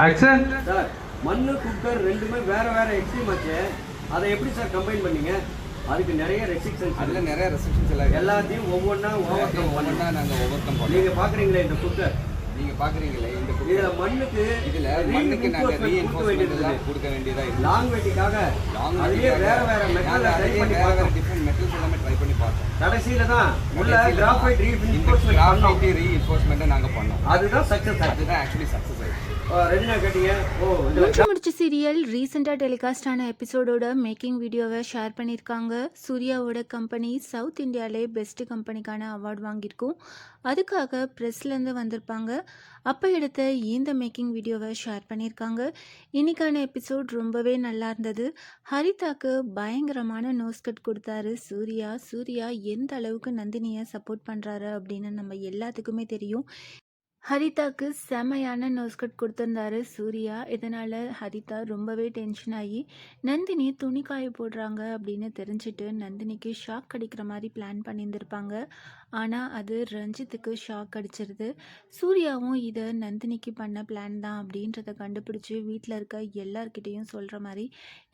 Action sir மண்ணு cooker ரெண்டுமே வேற வேற எக்ஸ்ட்ரீம் ஆச்சு. அதை எப்படி சார் கம்பைன் பண்ணீங்க? அதுக்கு நிறைய ரெஸ்ட்ரிக்ஷன்ஸ். அதில் நிறைய ரெஸ்ட்ரிக்ஷன்ஸ் எல்லாம் எல்லாத்தையும் ஒவ்வொன்றா ஓவர் கம் ஒவ்வொன்றா நாங்கள் ஓவர் கம் பண்ணோம். நீங்கள் பார்க்குறீங்களே இந்த குக்கர், நீங்கள் பார்க்குறீங்களே இந்த இதில் மண்ணுக்கு மண்ணுக்கு நாங்கள் ரீஎன்ஃபோர்ஸ்மெண்ட் எல்லாம் கொடுக்க வேண்டியதாக இருக்குது. லாங் வெட்டிக்காக அதுலேயே வேற வேற மெட்டல் ட்ரை பண்ணி வேற பார்த்தோம். டிஃப்ரெண்ட் மெட்டல்ஸ் எல்லாமே ட்ரை பண்ணி பார்த்தோம். கடைசியில் தான் உள்ள கிராஃபைட் ரீஎன்ஃபோர்ஸ்மெண்ட்டை நாங்கள் பண்ணோம். அதுதான் சக்ஸஸ். அதுதான் ஆக்சுவலி சக்ஸஸ் ஆயிடுச்சு. ரெண்டு கேட்டீங்க. மூன்று முடிச்சு சீரியல் ரீசெண்டாக டெலிகாஸ்ட் ஆன எபிசோடோட மேக்கிங் வீடியோவை ஷேர் பண்ணியிருக்காங்க. சூர்யாவோட கம்பெனி சவுத் இந்தியாவிலே பெஸ்ட்டு கம்பெனிக்கான அவார்டு வாங்கியிருக்கும். அதுக்காக ப்ரெஸ்லேருந்து வந்திருப்பாங்க. அப்போ எடுத்த இந்த மேக்கிங் வீடியோவை ஷேர் பண்ணியிருக்காங்க. இன்றைக்கான எபிசோட் ரொம்பவே நல்லா இருந்தது. ஹரிதாக்கு பயங்கரமான நோஸ்கட் கொடுத்தாரு சூர்யா எந்த அளவுக்கு நந்தினியை சப்போர்ட் பண்ணுறாரு அப்படின்னு நம்ம எல்லாத்துக்குமே தெரியும். ஹரிதாக்கு செமையான நோஸ்கட் கொடுத்துருந்தாரு சூர்யா. இதனால் ஹரிதா ரொம்பவே டென்ஷன் ஆகி நந்தினி துணி காய போடுறாங்க அப்படின்னு தெரிஞ்சுட்டு நந்தினிக்கு ஷாக் அடிக்கிற மாதிரி பிளான் பண்ணியிருந்திருப்பாங்க. ஆனால் அது ரஞ்சித்துக்கு ஷாக் அடிச்சிருது. சூர்யாவும் இதை நந்தினிக்கு பண்ண பிளான் தான் அப்படின்றத கண்டுபிடிச்சி வீட்டில் இருக்க எல்லார்கிட்டேயும் சொல்கிற மாதிரி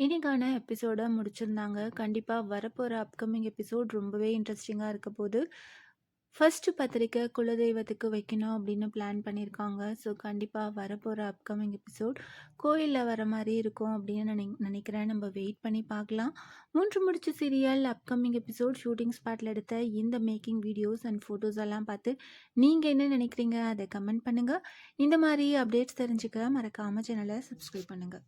இன்னைக்கான எபிசோடை முடிச்சிருந்தாங்க. கண்டிப்பாக வரப்போகிற அப்கமிங் எபிசோட் ரொம்பவே இன்ட்ரெஸ்டிங்காக இருக்க போது. ஃபஸ்ட்டு பத்திரிக்கை குலதெய்வத்துக்கு வைக்கணும் அப்படின்னு பிளான் பண்ணியிருக்காங்க. ஸோ கண்டிப்பாக வரப்போகிற அப்கமிங் எபிசோட் கோயிலில் வர மாதிரி இருக்கும் அப்படின்னு நினைக்கிறேன். நம்ம வெயிட் பண்ணி பார்க்கலாம். மூன்று முடிச்சு சீரியல் அப்கமிங் எபிசோட் ஷூட்டிங் ஸ்பாட்டில் எடுத்த இந்த மேக்கிங் வீடியோஸ் அண்ட் ஃபோட்டோஸ் எல்லாம் பார்த்து நீங்கள் என்ன நினைக்கிறீங்க அதை கமெண்ட் பண்ணுங்கள். இந்த மாதிரி அப்டேட்ஸ் தெரிஞ்சுக்க மறக்காமல் சேனலை சப்ஸ்கிரைப் பண்ணுங்கள்.